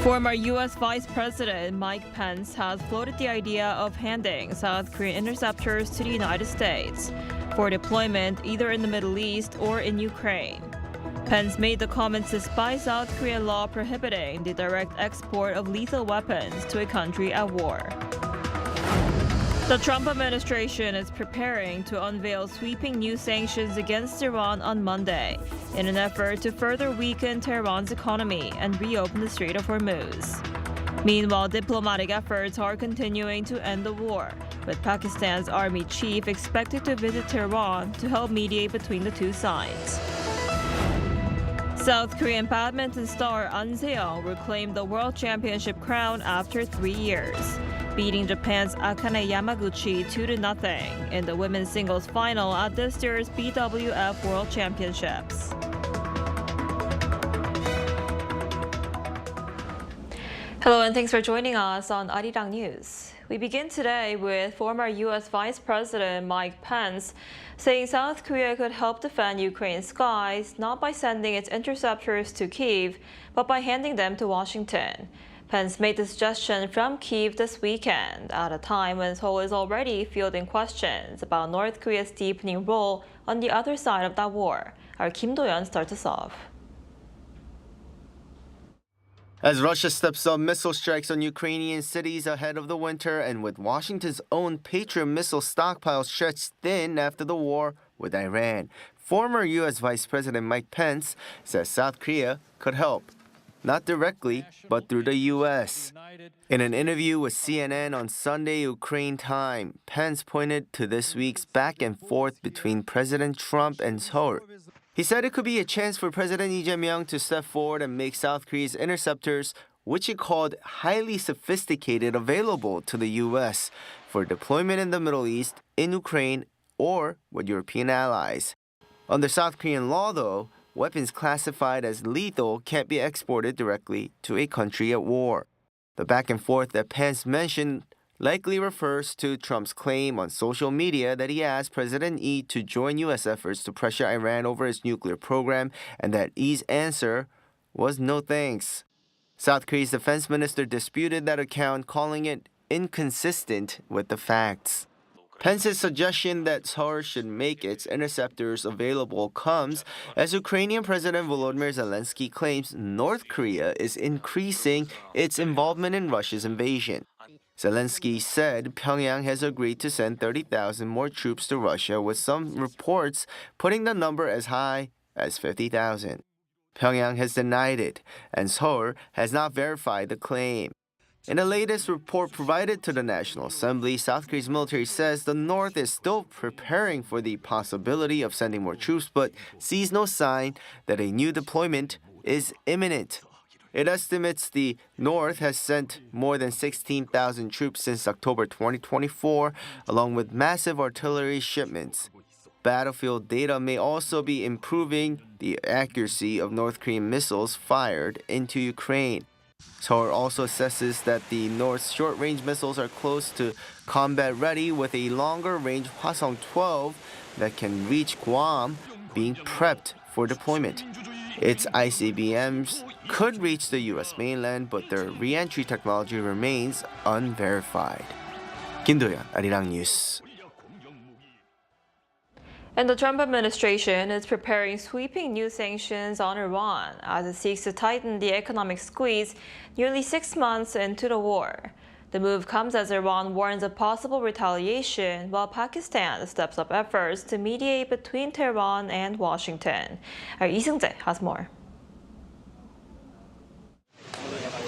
Former U.S. Vice President Mike Pence has floated the idea of handing South Korean interceptors to the United States for deployment either in the Middle East or in Ukraine. Pence made the comments despite South Korean law prohibiting the direct export of lethal weapons to a country at war. The Trump administration is preparing to unveil sweeping new sanctions against Iran on Monday in an effort to further weaken Tehran's economy and reopen the Strait of Hormuz. Meanwhile, diplomatic efforts are continuing to end the war, with Pakistan's army chief expected to visit Tehran to help mediate between the two sides. South Korean badminton star Ahn Se-young reclaimed the world championship crown after 3 years, beating Japan's Akane Yamaguchi 2-0 in the women's singles final at this year's BWF World Championships. Hello and thanks for joining us on Arirang News. We begin today with former U.S. Vice President Mike Pence saying South Korea could help defend Ukraine's skies not by sending its interceptors to Kyiv, but by handing them to Washington. Pence made the suggestion from Kyiv this weekend at a time when Seoul is already fielding questions about North Korea's deepening role on the other side of that war. Our Kim Do-yeon starts us off. As Russia steps up missile strikes on Ukrainian cities ahead of the winter and with Washington's own Patriot missile stockpile stretched thin after the war with Iran, former U.S. Vice President Mike Pence says South Korea could help. Not directly, but through the U.S. In an interview with CNN on Sunday Ukraine time, Pence pointed to this week's back and forth between President Trump and Seoul. He said it could be a chance for President Lee Jae-myung to step forward and make South Korea's interceptors, which he called highly sophisticated, available to the U.S. for deployment in the Middle East, in Ukraine, or with European allies. Under South Korean law, though, weapons classified as lethal can't be exported directly to a country at war. The back and forth that Pence mentioned likely refers to Trump's claim on social media that he asked President Lee to join U.S. efforts to pressure Iran over its nuclear program, and that Lee's answer was no thanks. South Korea's defense minister disputed that account, calling it inconsistent with the facts. Pence's suggestion that Seoul should make its interceptors available comes as Ukrainian President Volodymyr Zelensky claims North Korea is increasing its involvement in Russia's invasion. Zelensky said Pyongyang has agreed to send 30,000 more troops to Russia, with some reports putting the number as high as 50,000. Pyongyang has denied it, and Seoul has not verified the claim. In the latest report provided to the National Assembly, South Korea's military says the North is still preparing for the possibility of sending more troops, but sees no sign that a new deployment is imminent. It estimates the North has sent more than 16,000 troops since October 2024, along with massive artillery shipments. Battlefield data may also be improving the accuracy of North Korean missiles fired into Ukraine. Seoul also assesses that the North's short-range missiles are close to combat-ready, with a longer-range Hwasong-12 that can reach Guam being prepped for deployment. Its ICBMs could reach the U.S. mainland, but their re-entry technology remains unverified. Kim Do-yeon, Arirang News. And the Trump administration is preparing sweeping new sanctions on Iran as it seeks to tighten the economic squeeze nearly 6 months into the war. The move comes as Iran warns of possible retaliation, while Pakistan steps up efforts to mediate between Tehran and Washington. Our Lee Seung-jae has more.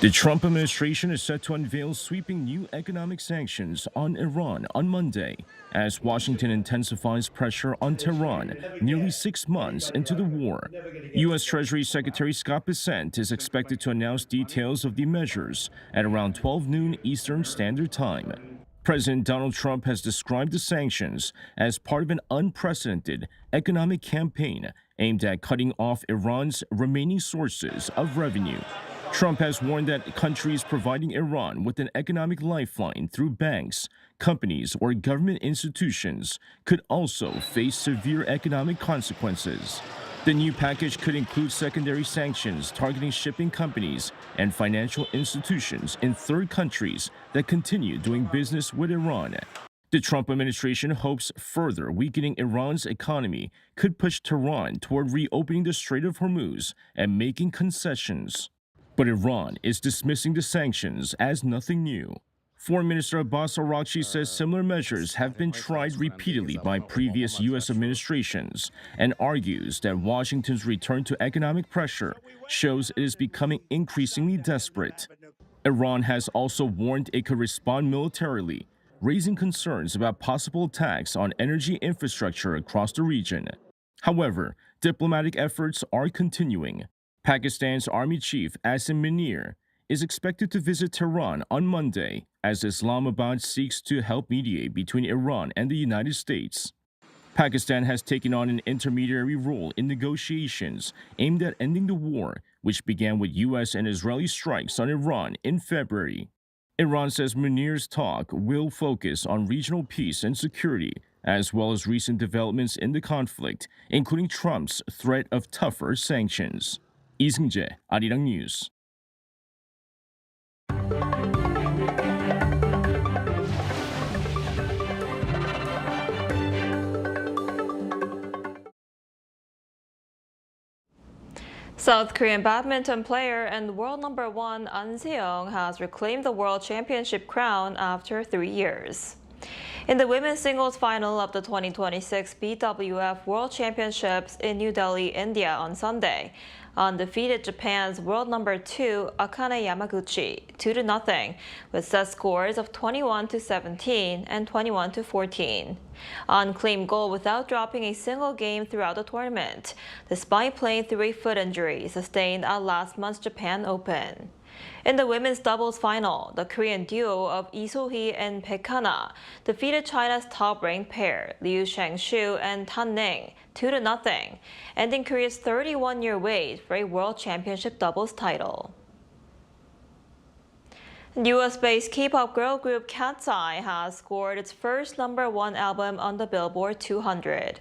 The Trump administration is set to unveil sweeping new economic sanctions on Iran on Monday, as Washington intensifies pressure on Tehran nearly 6 months into the war. U.S. Treasury Secretary Scott Bessent is expected to announce details of the measures at around 12 noon Eastern Standard Time. President Donald Trump has described the sanctions as part of an unprecedented economic campaign aimed at cutting off Iran's remaining sources of revenue. Trump has warned that countries providing Iran with an economic lifeline through banks, companies, or government institutions could also face severe economic consequences. The new package could include secondary sanctions targeting shipping companies and financial institutions in third countries that continue doing business with Iran. The Trump administration hopes further weakening Iran's economy could push Tehran toward reopening the Strait of Hormuz and making concessions. But Iran is dismissing the sanctions as nothing new. Foreign Minister Abbas Araghchi says similar measures have been tried repeatedly by previous U.S. administrations and argues that Washington's return to economic pressure shows it is becoming increasingly desperate. Iran has also warned it could respond militarily, raising concerns about possible attacks on energy infrastructure across the region. However, diplomatic efforts are continuing. Pakistan's Army Chief Asim Munir is expected to visit Tehran on Monday as Islamabad seeks to help mediate between Iran and the United States. Pakistan has taken on an intermediary role in negotiations aimed at ending the war, which began with U.S. and Israeli strikes on Iran in February. Iran says Munir's talk will focus on regional peace and security, as well as recent developments in the conflict, including Trump's threat of tougher sanctions. Lee Seung-jae, Arirang News. South Korean badminton player and world number 1 Ahn Se-young has reclaimed the world championship crown after 3 years. In the women's singles final of the 2026 BWF World Championships in New Delhi, India on Sunday, Ahn defeated Japan's world number 2 Akane Yamaguchi 2-0 with set scores of 21-17 and 21-14. Ahn claimed gold without dropping a single game throughout the tournament, despite playing through a foot injury sustained at last month's Japan Open. In the women's doubles final, the Korean duo of Lee So-hee and Baek Hana defeated China's top-ranked pair, Liu Shang-shu and Tan Ning, 2-0, ending Korea's 31-year wait for a World Championship doubles title. US-based K-pop girl group Katseye has scored its first #1 album on the Billboard 200.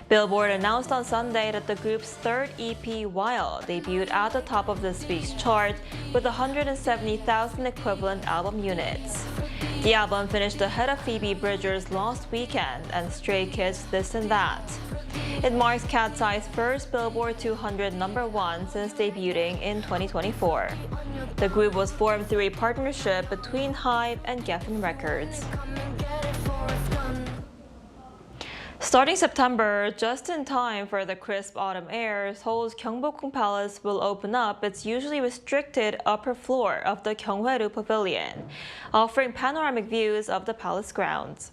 Billboard announced on Sunday that the group's third EP, While, debuted at the top of this week's chart with 170,000 equivalent album units. The album finished ahead of Phoebe Bridgers' Lost Weekend and Stray Kids' This and That. It marks Katseye's first Billboard 200 #1 since debuting in 2024. The group was formed through a partnership between HYBE and Geffen Records. Starting September, just in time for the crisp autumn air, Seoul's Gyeongbokgung Palace will open up its usually restricted upper floor of the Gyeongwaeru Pavilion, offering panoramic views of the palace grounds.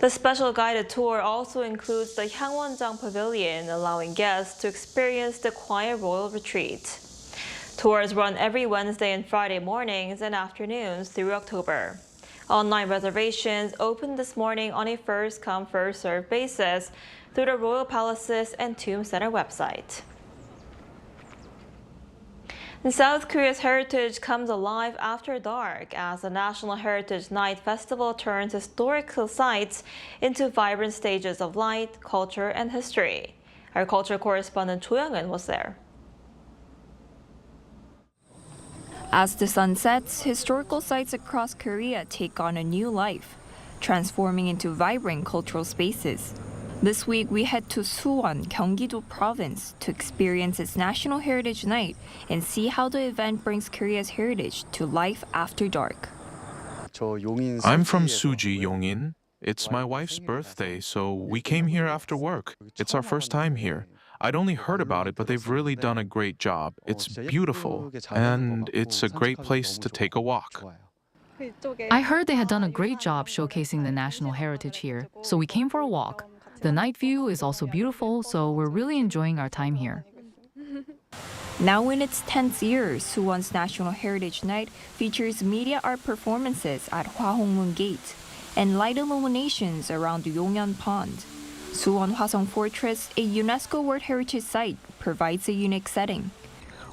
The special guided tour also includes the Hangwonjang Pavilion, allowing guests to experience the quiet royal retreat. Tours run every Wednesday and Friday mornings and afternoons through October. Online reservations opened this morning on a first-come, first-served basis through the Royal Palaces and Tomb Center website. And South Korea's heritage comes alive after dark as the National Heritage Night Festival turns historical sites into vibrant stages of light, culture, and history. Our culture correspondent Cho Young-eun was there. As the sun sets, historical sites across Korea take on a new life, transforming into vibrant cultural spaces. This week, we head to Suwon, Gyeonggi-do Province to experience its National Heritage Night and see how the event brings Korea's heritage to life after dark. I'm from Suji, Yongin. It's my wife's birthday, so we came here after work. It's our first time here. I'd only heard about it, but they've really done a great job. It's beautiful, and it's a great place to take a walk. I heard they had done a great job showcasing the national heritage here, so we came for a walk. The night view is also beautiful, so we're really enjoying our time here. Now in its 10th year, Suwon's National Heritage Night features media art performances at Hwahongmun Gate and light illuminations around the Yongyeon Pond. Suwon Hwasong Fortress, a UNESCO World Heritage Site, provides a unique setting.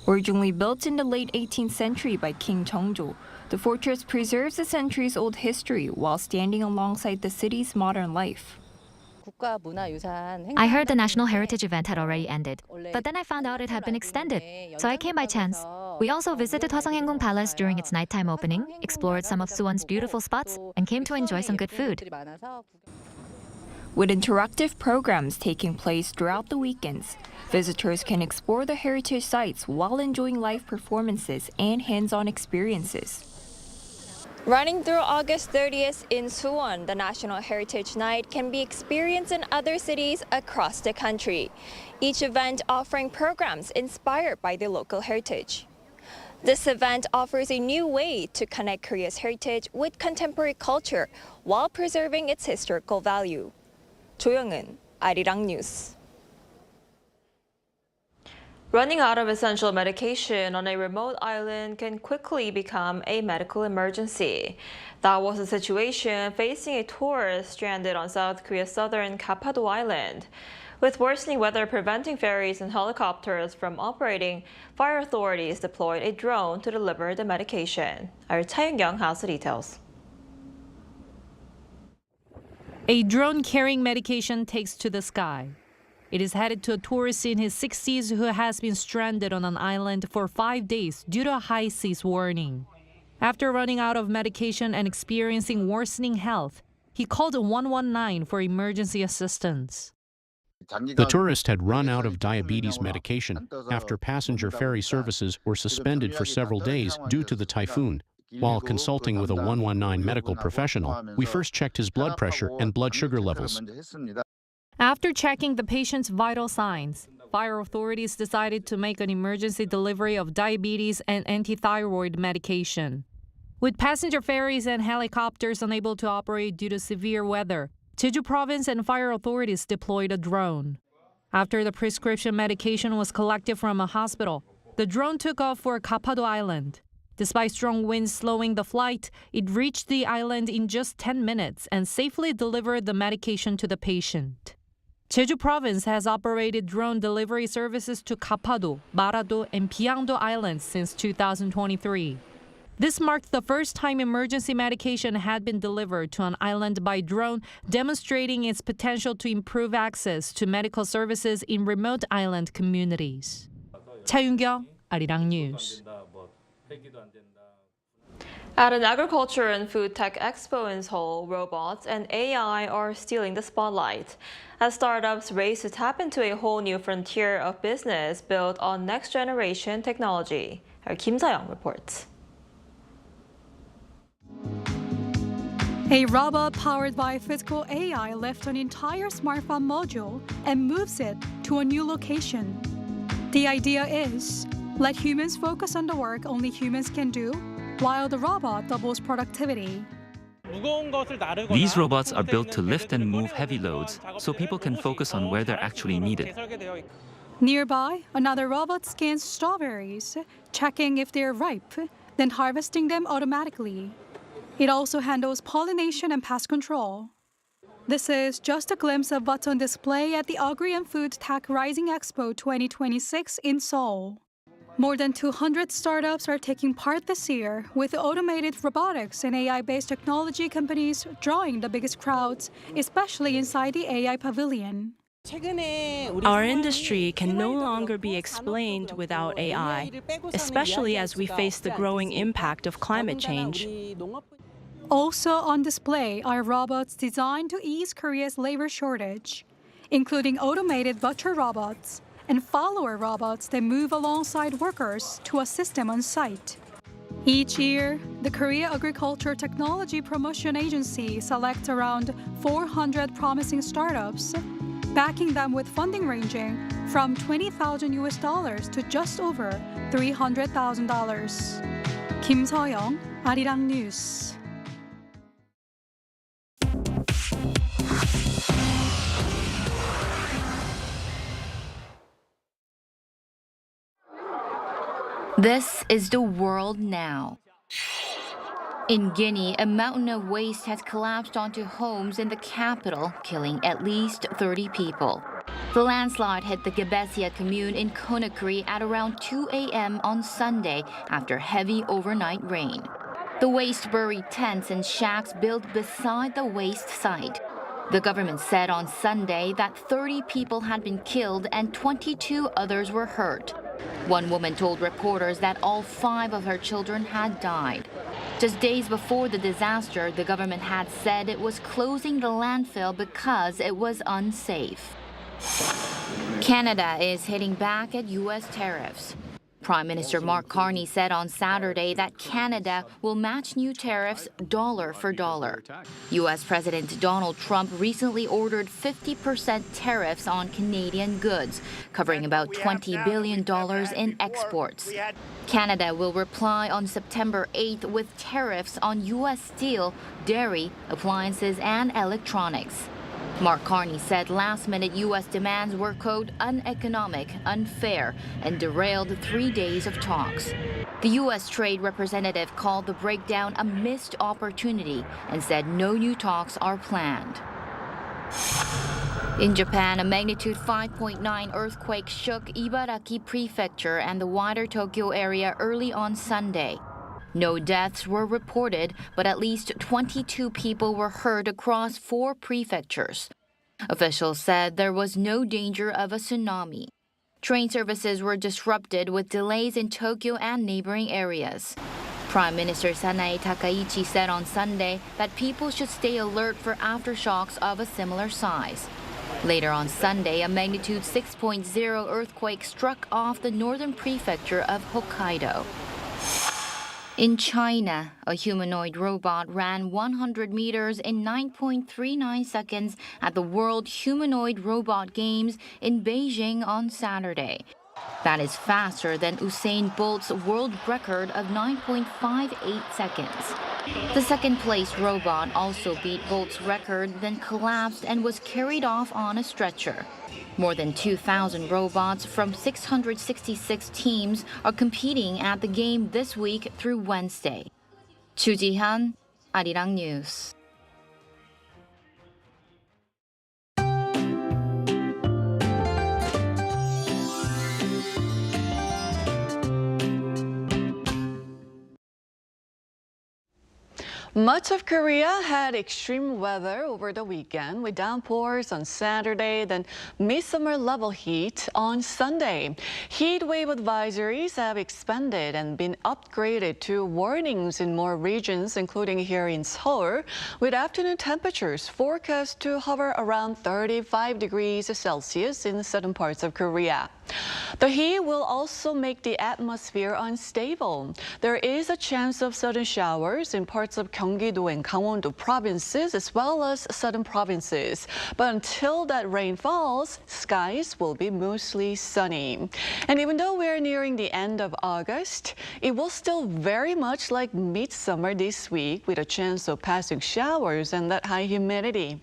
Originally built in the late 18th century by King Jeongjo, the fortress preserves a centuries-old history while standing alongside the city's modern life. I heard the National Heritage event had already ended, but then I found out it had been extended, so I came by chance. We also visited Gyeongbokgung Palace during its nighttime opening, explored some of Suwon's beautiful spots, and came to enjoy some good food. With interactive programs taking place throughout the weekends, visitors can explore the heritage sites while enjoying live performances and hands-on experiences. Running through August 30th in Suwon, the National Heritage Night can be experienced in other cities across the country, each event offering programs inspired by the local heritage. This event offers a new way to connect Korea's heritage with contemporary culture while preserving its historical value. 조영은, Arirang News. Running out of essential medication on a remote island can quickly become a medical emergency. That was the situation facing a tourist stranded on South Korea's southern Kapado Island. With worsening weather preventing ferries and helicopters from operating, fire authorities deployed a drone to deliver the medication. Our Tae-young has the details. A drone carrying medication takes to the sky. It is headed to a tourist in his 60s who has been stranded on an island for 5 days due to a high seas warning. After running out of medication and experiencing worsening health, he called 119 for emergency assistance. The tourist had run out of diabetes medication after passenger ferry services were suspended for several days due to the typhoon. While consulting with a 119 medical professional, we first checked his blood pressure and blood sugar levels. After checking the patient's vital signs, fire authorities decided to make an emergency delivery of diabetes and antithyroid medication. With passenger ferries and helicopters unable to operate due to severe weather, Jeju Province and fire authorities deployed a drone. After the prescription medication was collected from a hospital, the drone took off for Kapado Island. Despite strong winds slowing the flight, it reached the island in just 10 minutes and safely delivered the medication to the patient. Jeju Province has operated drone delivery services to Kapado, Marado, and Pyangdo Islands since 2023. This marked the first time emergency medication had been delivered to an island by drone, demonstrating its potential to improve access to medical services in remote island communities. 차윤경, Arirang News. At an agriculture and food tech expo in Seoul, robots and AI are stealing the spotlight as startups race to tap into a whole new frontier of business built on next-generation technology. Our Kim Se-young reports. A robot powered by physical AI lifts an entire smartphone module and moves it to a new location. The idea is, let humans focus on the work only humans can do, while the robot doubles productivity. These robots are built to lift and move heavy loads, so people can focus on where they're actually needed. Nearby, another robot scans strawberries, checking if they're ripe, then harvesting them automatically. It also handles pollination and pest control. This is just a glimpse of what's on display at the Agri and Food Tech Rising Expo 2026 in Seoul. More than 200 startups are taking part this year, with automated robotics and AI-based technology companies drawing the biggest crowds, especially inside the AI pavilion. Our industry can no longer be explained without AI, especially as we face the growing impact of climate change. Also on display are robots designed to ease Korea's labor shortage, including automated butcher robots and follower robots that move alongside workers to assist them on site. Each year, the Korea Agriculture Technology Promotion Agency selects around 400 promising startups, backing them with funding ranging from $20,000 to just over $300,000. Kim Se-young, Arirang News. This is the world now. In Guinea, a mountain of waste has collapsed onto homes in the capital, killing at least 30 people. The landslide hit the Gebesia commune in Conakry at around 2 a.m. on Sunday after heavy overnight rain. The waste buried tents and shacks built beside the waste site. The government said on Sunday that 30 people had been killed and 22 others were hurt. One woman told reporters that all 5 of her children had died. Just days before the disaster, the government had said it was closing the landfill because it was unsafe. Canada is hitting back at U.S. tariffs. Prime Minister Mark Carney said on Saturday that Canada will match new tariffs dollar for dollar. U.S. President Donald Trump recently ordered 50% tariffs on Canadian goods, covering about $20 billion in exports. Canada will reply on September 8th with tariffs on U.S. steel, dairy, appliances, and electronics. Mark Carney said last-minute U.S. demands were, quote, uneconomic, unfair, and derailed 3 days of talks. The U.S. trade representative called the breakdown a missed opportunity and said no new talks are planned. In Japan, a magnitude 5.9 earthquake shook Ibaraki Prefecture and the wider Tokyo area early on Sunday. No deaths were reported, but at least 22 people were hurt across 4 prefectures. Officials said there was no danger of a tsunami. Train services were disrupted with delays in Tokyo and neighboring areas. Prime Minister Sanae Takaichi said on Sunday that people should stay alert for aftershocks of a similar size. Later on Sunday, a magnitude 6.0 earthquake struck off the northern prefecture of Hokkaido. In China, a humanoid robot ran 100 meters in 9.39 seconds at the World Humanoid Robot Games in Beijing on Saturday. That is faster than Usain Bolt's world record of 9.58 seconds. The second-place robot also beat Bolt's record, then collapsed and was carried off on a stretcher. More than 2,000 robots from 666 teams are competing at the game this week through Wednesday. Chu Ji-han, Arirang News. Much of Korea had extreme weather over the weekend with downpours on Saturday, then midsummer level heat on Sunday. Heat wave advisories have expanded and been upgraded to warnings in more regions, including here in Seoul, with afternoon temperatures forecast to hover around 35 degrees Celsius in certain parts of Korea. The heat will also make the atmosphere unstable. There is a chance of sudden showers in parts of Gyeonggi-do and Gangwon-do provinces as well as southern provinces. But until that rain falls, skies will be mostly sunny. And even though we're nearing the end of August, it will still very much like midsummer this week with a chance of passing showers and that high humidity.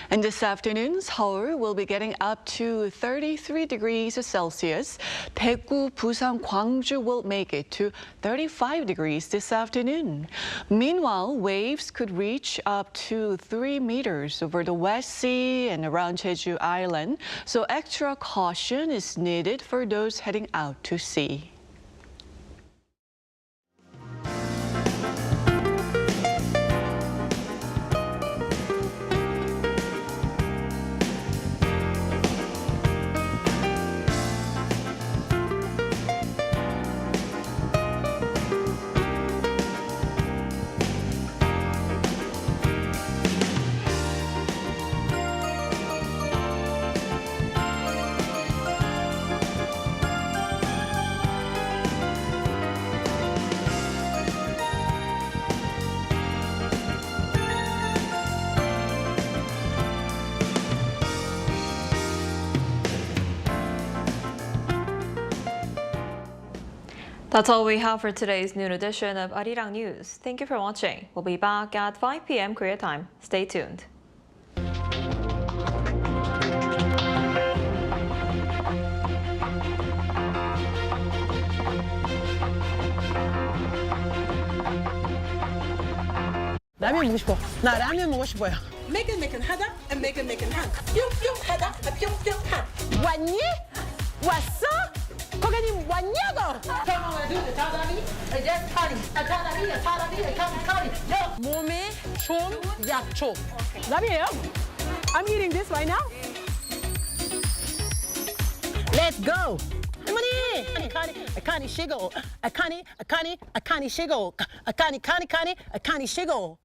And this afternoon, Seoul will be getting up to 33 degrees Celsius. Daegu, Busan, Gwangju will make it to 35 degrees this afternoon. Meanwhile, waves could reach up to 3 meters over the West Sea and around Jeju Island, so extra caution is needed for those heading out to sea. That's all we have for today's noon edition of Arirang News. Thank you for watching. We'll be back at 5 p.m. Korea time. Stay tuned. 라면 먹고 싶어. 나 라면 먹고 싶어요. 매끈매끈 하다, 매끈매끈 한. 뿅뿅 하다, 뿅뿅 한. 왔니? 왔어? 고객님 왔냐고? 병원에 누구 사람이? 이제 탈이. 사람이. 몸에 좋은 약초. 라면이에요? I'm eating this right now. Let's go. 할머니! 아카니 시고. 아카니 시고. 아카니 시고.